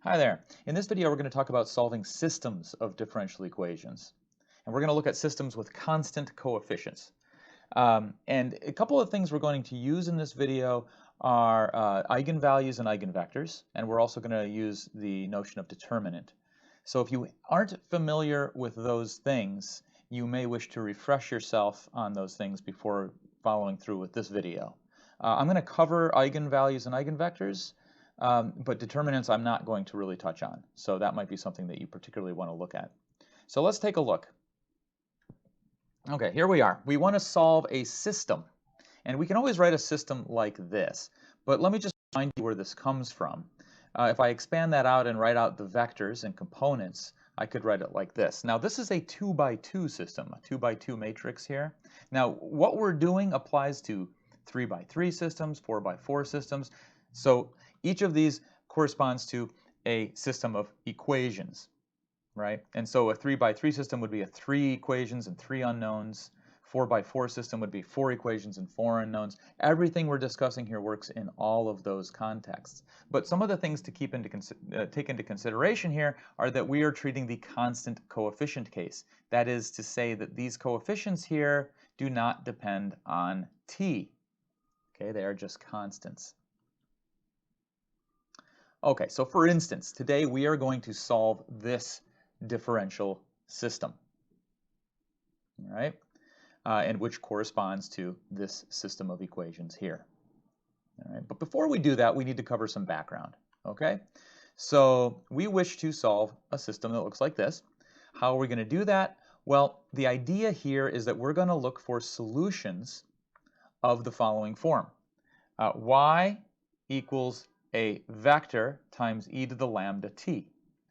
Hi there. In this video, we're going to talk about solving systems of differential equations. And we're going to look at systems with constant coefficients. And a couple of things we're going to use in this video are eigenvalues and eigenvectors. And we're also going to use the notion of determinant. So if you aren't familiar with those things, you may wish to refresh yourself on those things before following through with this video. I'm going to cover eigenvalues and eigenvectors. But determinants I'm not going to really touch on, so that might be something that you particularly want to look at. So let's take a look. Okay, here we are. We want to solve a system, and we can always write a system like this, but let me just remind you where this comes from. If I expand that out and write out the vectors and components, I could write it like this. Now this is a 2 by 2 system, a 2 by 2 matrix here. Now what we're doing applies to 3 by 3 systems, 4 by 4 systems. So each of these corresponds to a system of equations, right? And so a 3 by 3 system would be a 3 equations and 3 unknowns. 4 by 4 system would be 4 equations and 4 unknowns. Everything we're discussing here works in all of those contexts. But some of the things to take into consideration here are that we are treating the constant coefficient case. That is to say that these coefficients here do not depend on t. Okay, they are just constants. Okay, so for instance, today we are going to solve this differential system, all right, and which corresponds to this system of equations here. All right, but before we do that, we need to cover some background, okay? So we wish to solve a system that looks like this. How are we going to do that? Well, the idea here is that we're going to look for solutions of the following form. Y equals a vector times e to the lambda t,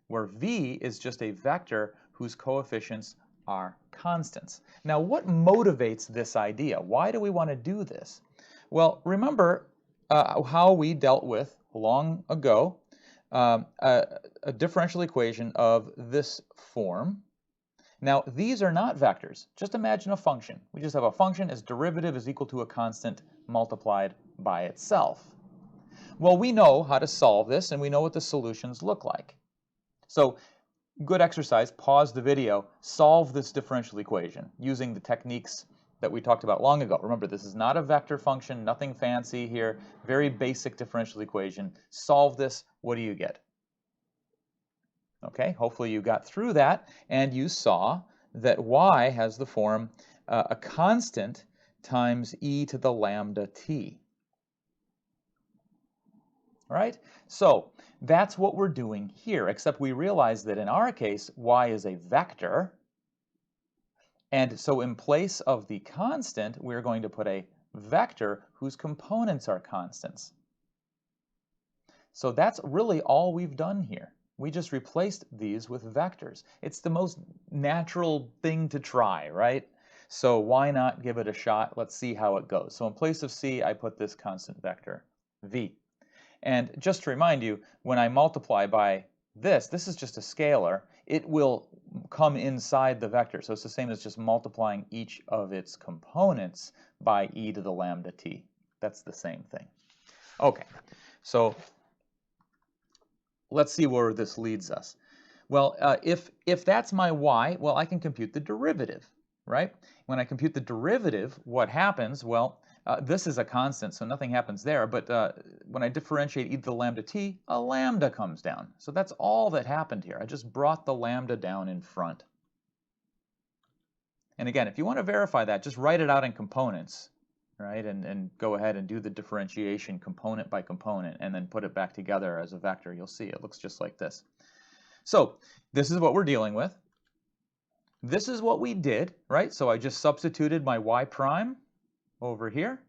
where v is just a vector whose coefficients are constants. Now, what motivates this idea? Why do we want to do this? Well, remember how we dealt with long ago a differential equation of this form. Now, these are not vectors. Just imagine a function. We just have a function its derivative is equal to a constant multiplied by itself. Well, we know how to solve this, and we know what the solutions look like. So, good exercise, pause the video, solve this differential equation using the techniques that we talked about long ago. Remember, this is not a vector function, nothing fancy here, very basic differential equation. Solve this, what do you get? Okay, hopefully you got through that, and you saw that y has the form a constant times e to the lambda t. All right, so that's what we're doing here, except we realize that in our case, y is a vector. And so in place of the constant, we're going to put a vector whose components are constants. So that's really all we've done here. We just replaced these with vectors. It's the most natural thing to try, right? So why not give it a shot? Let's see how it goes. So in place of c, I put this constant vector, v. And just to remind you, when I multiply by this is just a scalar. It will come inside the vector. So it's the same as just multiplying each of its components by e to the lambda t. That's the same thing. Okay, so let's see where this leads us. Well, if that's my y, well, I can compute the derivative, right? When I compute the derivative, what happens? Well, this is a constant, so nothing happens there. But when I differentiate e to the lambda t, a lambda comes down. So that's all that happened here. I just brought the lambda down in front. And again, if you want to verify that, just write it out in components, right? And go ahead and do the differentiation component by component, and then put it back together as a vector. You'll see it looks just like this. So this is what we're dealing with. This is what we did, right? So I just substituted my y prime over here,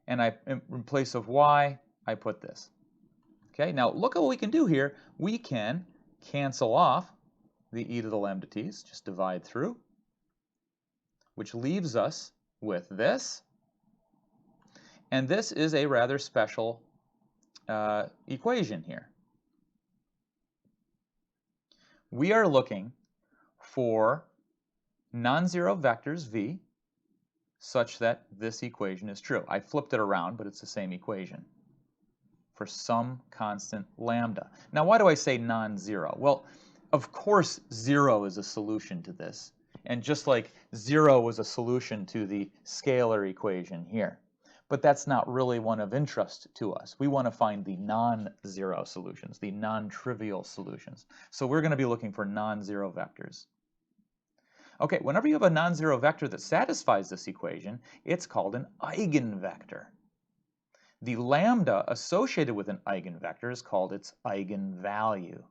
and in place of y, I put this. Okay, now look at what we can do here. We can cancel off the e to the lambda t's, just divide through, which leaves us with this. And this is a rather special equation here. We are looking for non-zero vectors v such that this equation is true. I flipped it around, but it's the same equation. for some constant lambda. Now, why do I say non-zero? Well, of course, 0 is a solution to this. And just like 0 was a solution to the scalar equation here. But that's not really one of interest to us. We want to find the non-zero solutions, the non-trivial solutions. So we're going to be looking for non-zero vectors. Okay, whenever you have a non-zero vector that satisfies this equation, it's called an eigenvector. The lambda associated with an eigenvector is called its eigenvalue.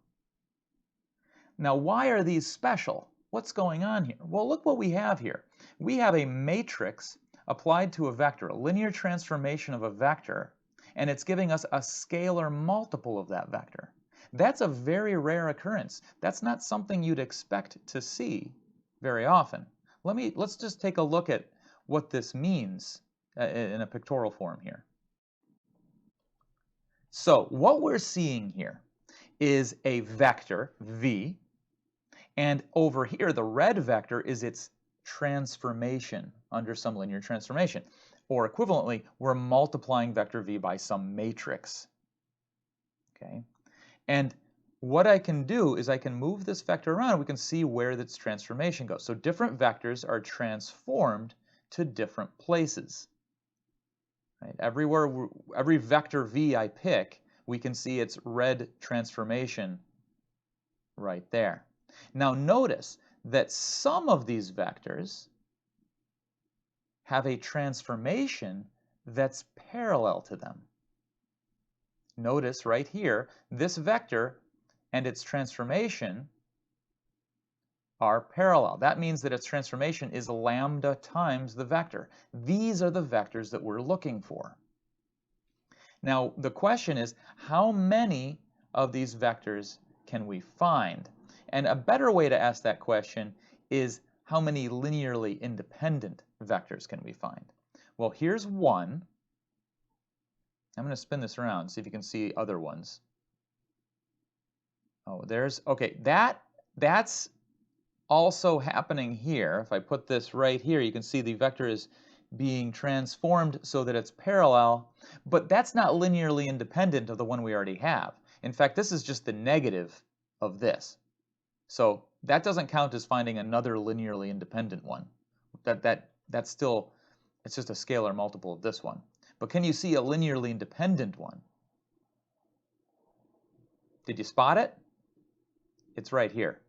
Now, why are these special? What's going on here? Well, look what we have here. We have a matrix applied to a vector, a linear transformation of a vector, and it's giving us a scalar multiple of that vector. That's a very rare occurrence. That's not something you'd expect to see very often. Let's just take a look at what this means in a pictorial form here. So what we're seeing here is a vector, v, and over here the red vector is its transformation under some linear transformation. Or equivalently, we're multiplying vector v by some matrix. Okay? And what I can do is I can move this vector around. We can see where its transformation goes. So different vectors are transformed to different places. Right? Every vector v I pick, we can see its red transformation right there. Now notice that some of these vectors have a transformation that's parallel to them. Notice right here, this vector and its transformation are parallel. That means that its transformation is lambda times the vector. These are the vectors that we're looking for. Now, the question is, how many of these vectors can we find? And a better way to ask that question is, how many linearly independent vectors can we find? Well, here's one. I'm going to spin this around, see if you can see other ones. Oh, okay, that's also happening here. If I put this right here, you can see the vector is being transformed so that it's parallel, but that's not linearly independent of the one we already have. In fact, this is just the negative of this. So that doesn't count as finding another linearly independent one. That's still, it's just a scalar multiple of this one. But can you see a linearly independent one? Did you spot it? It's right here.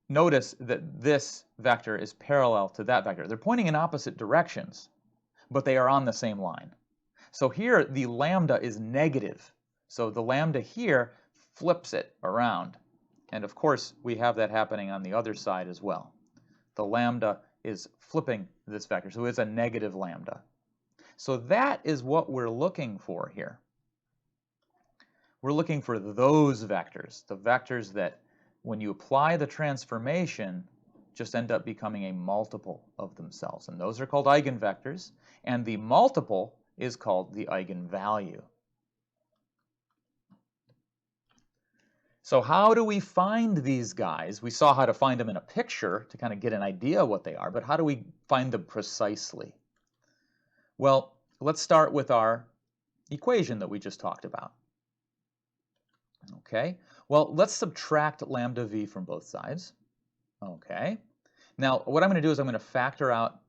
Notice that this vector is parallel to that vector. They're pointing in opposite directions, but they are on the same line. So here the lambda is negative. So the lambda here flips it around. And of course, we have that happening on the other side as well. The lambda is flipping this vector, so it's a negative lambda. So that is what we're looking for here. We're looking for those vectors, the vectors that when you apply the transformation just end up becoming a multiple of themselves. And those are called eigenvectors, and the multiple is called the eigenvalue. So how do we find these guys? We saw how to find them in a picture to kind of get an idea of what they are, but how do we find them precisely? Well, let's start with our equation that we just talked about. Okay, well, let's subtract lambda v from both sides. Okay, now what I'm going to do is I'm going to factor out,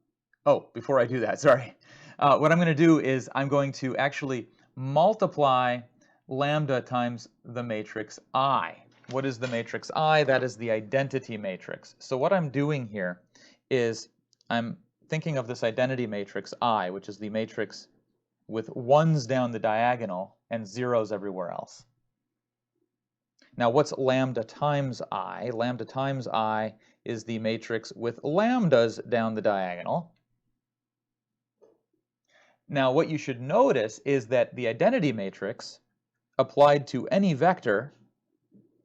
oh, before I do that, sorry. What I'm going to do is I'm going to actually multiply lambda times the matrix I. What is the matrix I? That is the identity matrix. So what I'm doing here is I'm thinking of this identity matrix I, which is the matrix with ones down the diagonal and zeros everywhere else. Now what's lambda times I? Lambda times I is the matrix with lambdas down the diagonal. Now what you should notice is that the identity matrix applied to any vector,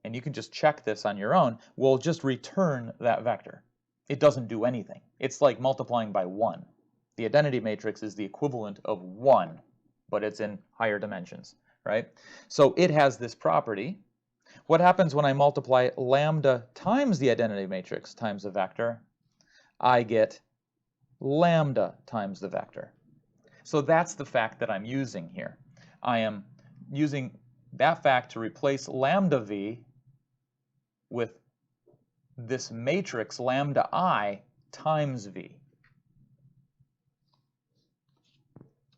and you can just check this on your own, will just return that vector. It doesn't do anything. It's like multiplying by 1. The identity matrix is the equivalent of 1, but it's in higher dimensions, right? So it has this property. What happens when I multiply lambda times the identity matrix times the vector? I get lambda times the vector. So that's the fact that I'm using here. I am using that fact to replace lambda v with this matrix lambda I times v.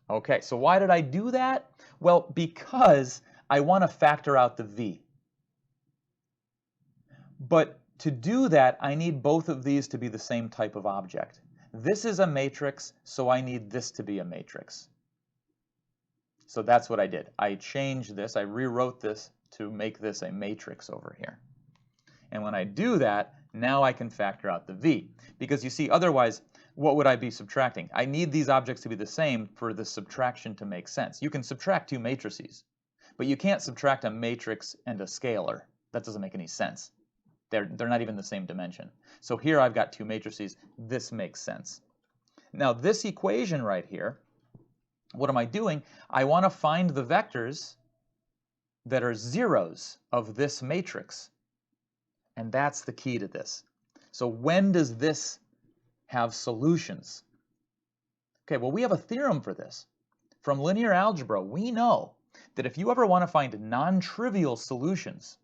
Okay, so why did I do that? Well, because I want to factor out the v. But to do that, I need both of these to be the same type of object. This is a matrix, so I need this to be a matrix. So that's what I did. I changed this, I rewrote this to make this a matrix over here. And when I do that, now I can factor out the v. Because you see, otherwise, what would I be subtracting? I need these objects to be the same for the subtraction to make sense. You can subtract two matrices, but you can't subtract a matrix and a scalar. That doesn't make any sense. They're not even the same dimension. So here I've got two matrices. This makes sense. Now this equation right here, what am I doing? I want to find the vectors that are zeros of this matrix. And that's the key to this. So when does this have solutions? Okay, well, we have a theorem for this. From linear algebra, we know that if you ever want to find non-trivial solutions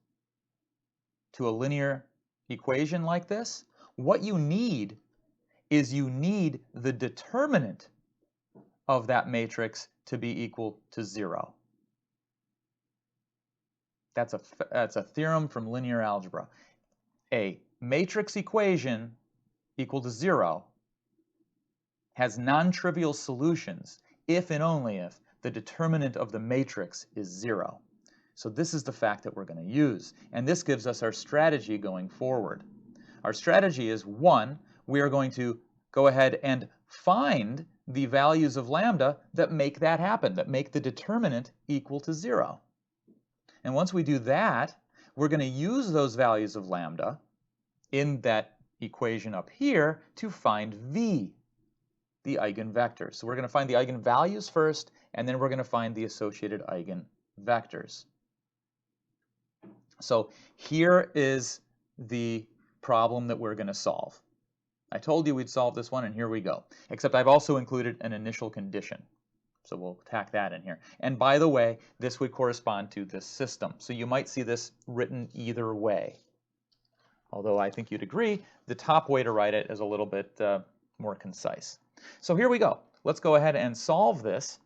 to a linear equation like this, what you need is you need the determinant of that matrix to be equal to 0. That's a theorem from linear algebra. A matrix equation equal to 0 has non-trivial solutions if and only if the determinant of the matrix is 0. So this is the fact that we're going to use, and this gives us our strategy going forward. Our strategy is, 1, we are going to go ahead and find the values of lambda that make that happen, that make the determinant equal to 0. And once we do that, we're going to use those values of lambda in that equation up here to find v, the eigenvector. So we're going to find the eigenvalues first, and then we're going to find the associated eigenvectors. So here is the problem that we're going to solve. I told you we'd solve this one, and here we go. Except I've also included an initial condition. So we'll tack that in here. And by the way, this would correspond to this system. So you might see this written either way. Although I think you'd agree, the top way to write it is a little bit more concise. So here we go. Let's go ahead and solve this.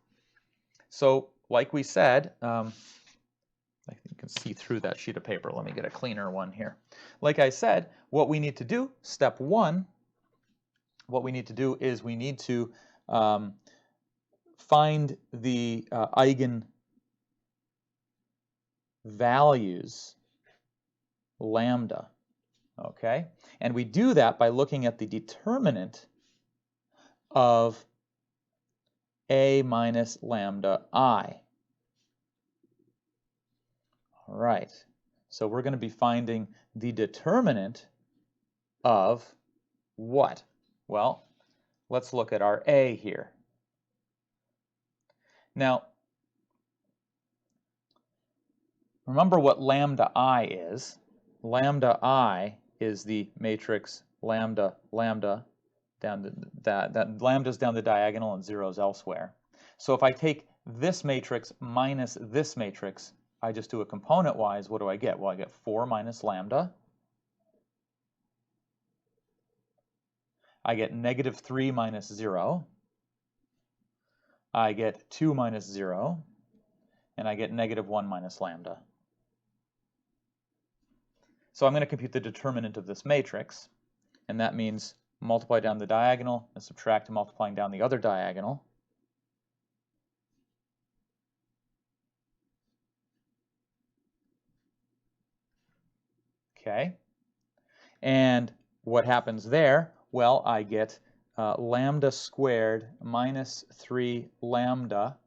So like we said, I think you can see through that sheet of paper. Let me get a cleaner one here. Like I said, what we need to do, step 1, what we need to do is we need to find the eigenvalues lambda. Okay? And we do that by looking at the determinant of A minus lambda I. All right. So we're going to be finding the determinant of what? Well, let's look at our A here. Now, remember what lambda I is. Lambda I is the matrix lambda, lambda, down that lambda's down the diagonal and zeros elsewhere. So if I take this matrix minus this matrix, I just do it component-wise, what do I get? Well, I get 4 minus lambda. I get negative 3 minus 0. I get 2 minus 0. And I get negative 1 minus lambda. So I'm going to compute the determinant of this matrix, and that means multiply down the diagonal and subtract multiplying down the other diagonal. Okay, and what happens there? Well, I get lambda squared minus 3 lambda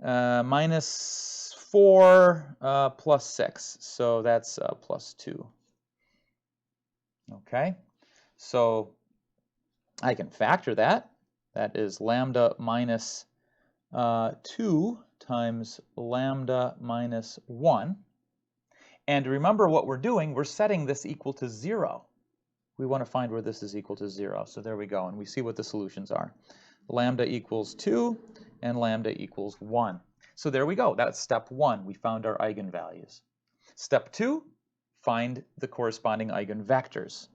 minus 4 plus 6, so that's plus 2. Okay, so I can factor that. That is lambda minus 2 times lambda minus 1. And remember what we're doing, we're setting this equal to 0. We want to find where this is equal to 0. So there we go, and we see what the solutions are. lambda equals 2 and lambda equals 1. So there we go. That's step 1. We found our eigenvalues. Step 2, find the corresponding eigenvectors.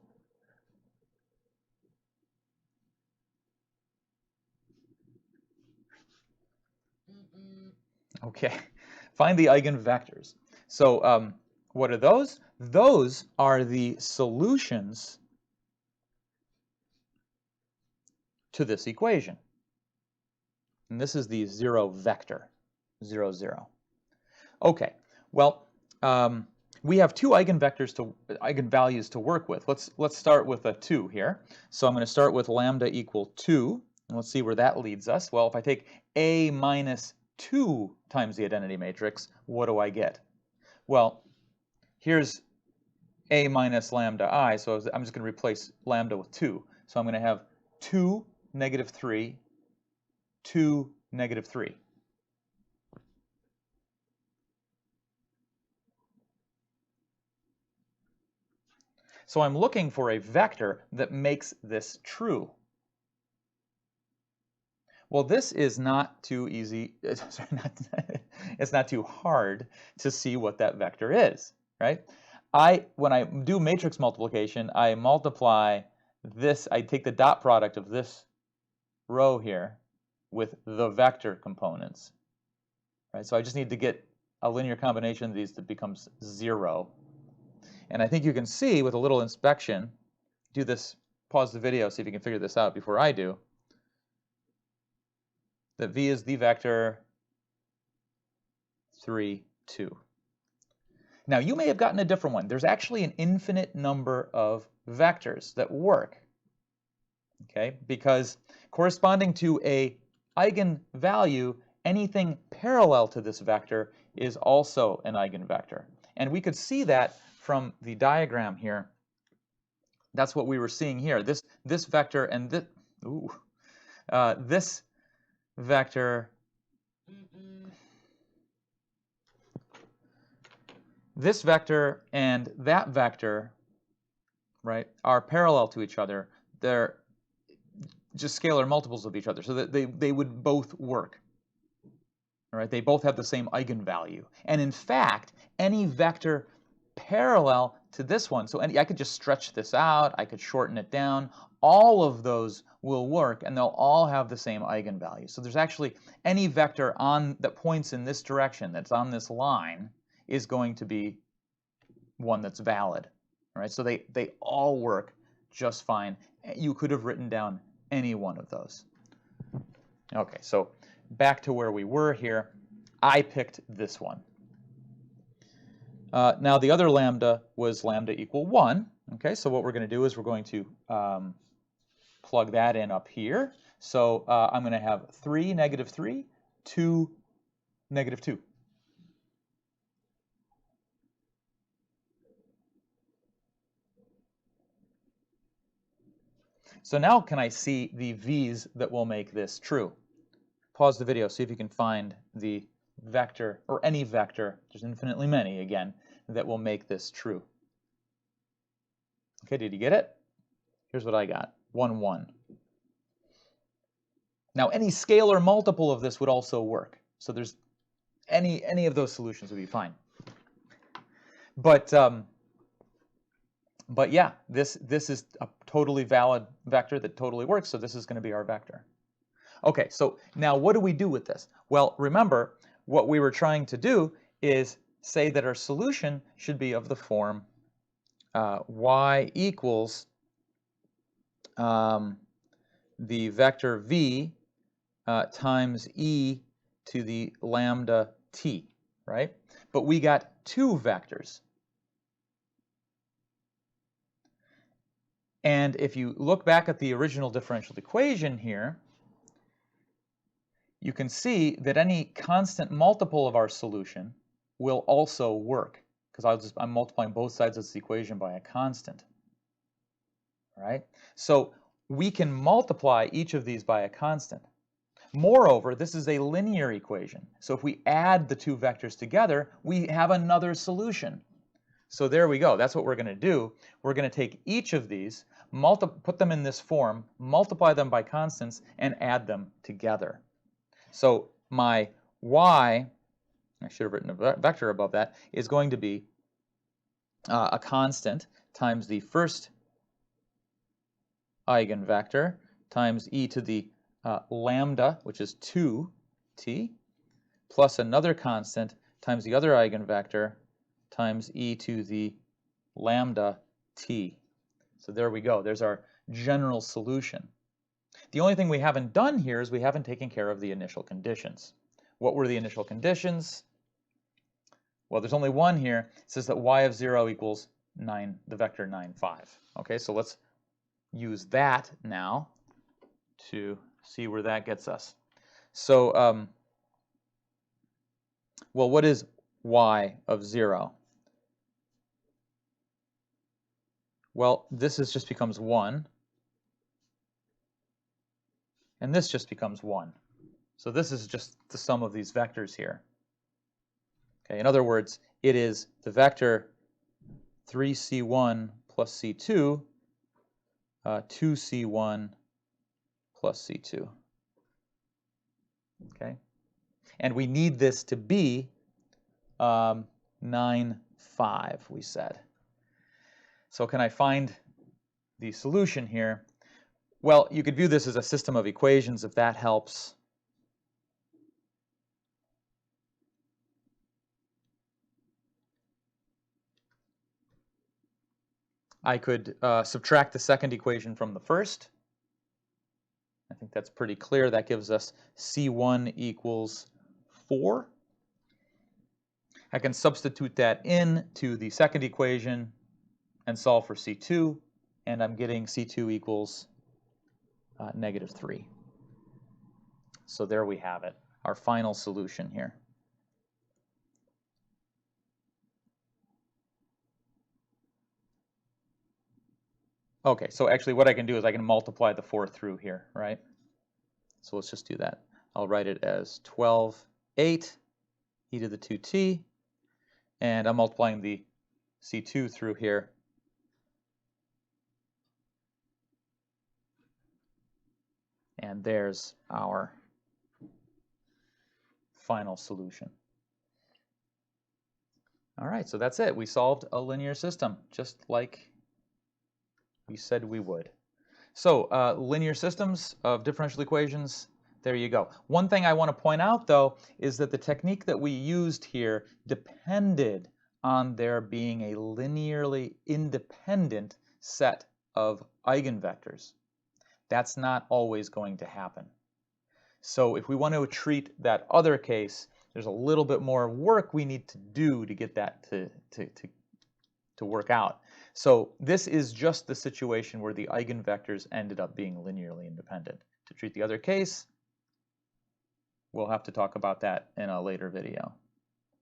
Okay, find the eigenvectors. So what are those? Those are the solutions to this equation. And this is the 0 vector, 0, 0. Okay, well, we have two eigenvalues to work with. Let's start with a 2 here. So I'm going to start with lambda equal 2. And let's see where that leads us. Well, if I take A minus 2 times the identity matrix, what do I get? Well, here's A minus lambda I, so I'm just going to replace lambda with 2. So I'm going to have 2, negative 3, 2, negative 3. So I'm looking for a vector that makes this true. Well, this is not too easy, it's not too hard to see what that vector is, right? When I do matrix multiplication, I multiply this, I take the dot product of this row here with the vector components, right? So I just need to get a linear combination of these that becomes 0. And I think you can see with a little inspection, do this, pause the video, see if you can figure this out before I do, that V is the vector 3, 2. Now you may have gotten a different one. There's actually an infinite number of vectors that work, okay? Because corresponding to a eigenvalue, anything parallel to this vector is also an eigenvector. And we could see that from the diagram here. That's what we were seeing here. This vector and this, this vector, this vector and that vector, right, are parallel to each other. They're just scalar multiples of each other, so that they would both work. All right, they both have the same eigenvalue. And in fact, any vector parallel to this one, so I could just stretch this out, I could shorten it down, all of those will work and they'll all have the same eigenvalue. So there's actually any vector that points in this direction that's on this line is going to be one that's valid. All right, so they all work just fine. You could have written down any one of those. Okay, so back to where we were here. I picked this one. Now the other lambda was lambda equal 1. Okay, so what we're going to do is we're going to plug that in up here. So I'm going to have 3, negative 3, 2, negative 2. So now can I see the v's that will make this true? Pause the video, see if you can find the vector, or any vector, there's infinitely many again, that will make this true. Okay, did you get it? Here's what I got, 1, 1. Now any scalar multiple of this would also work. So there's any of those solutions would be fine. But yeah, this is a totally valid vector that totally works, so this is going to be our vector. Okay, so now what do we do with this? Well, remember, what we were trying to do is say that our solution should be of the form y equals the vector v times e to the lambda t, right? But we got two vectors. And if you look back at the original differential equation here, you can see that any constant multiple of our solution will also work, because I'm multiplying both sides of this equation by a constant. All right? So we can multiply each of these by a constant. Moreover, this is a linear equation. So if we add the two vectors together, we have another solution. So there we go. That's what we're going to do. We're going to take each of these, put them in this form, multiply them by constants, and add them together. So my y, I should have written a vector above that, is going to be a constant times the first eigenvector times e to the lambda, which is 2t, plus another constant times the other eigenvector times e to the lambda t. So there we go. There's our general solution. The only thing we haven't done here is we haven't taken care of the initial conditions. What were the initial conditions? Well, there's only one here. It says that y of 0 equals 9, the vector 9, 5. Okay, so let's use that now to see where that gets us. So, well, what is y of 0? Well, this just becomes 1, and this just becomes 1. So this is just the sum of these vectors here. Okay, in other words, it is the vector 3c1 plus c2, 2c1 plus c2. Okay, and we need this to be 9, 5, we said. So can I find the solution here? Well, you could view this as a system of equations if that helps. I could subtract the second equation from the first. I think that's pretty clear. That gives us C1 equals 4. I can substitute that into the second equation and solve for C2, and I'm getting C2 equals -3. So there we have it, our final solution here. Okay, so actually what I can do is I can multiply the 4 through here, right? So let's just do that. I'll write it as 12, 8, e to the 2t, and I'm multiplying the C2 through here. And there's our final solution. All right, so that's it. We solved a linear system, just like we said we would. So linear systems of differential equations, there you go. One thing I want to point out, though, is that the technique that we used here depended on there being a linearly independent set of eigenvectors. That's not always going to happen. So if we want to treat that other case, there's a little bit more work we need to do to get that to work out. So this is just the situation where the eigenvectors ended up being linearly independent. To treat the other case, we'll have to talk about that in a later video.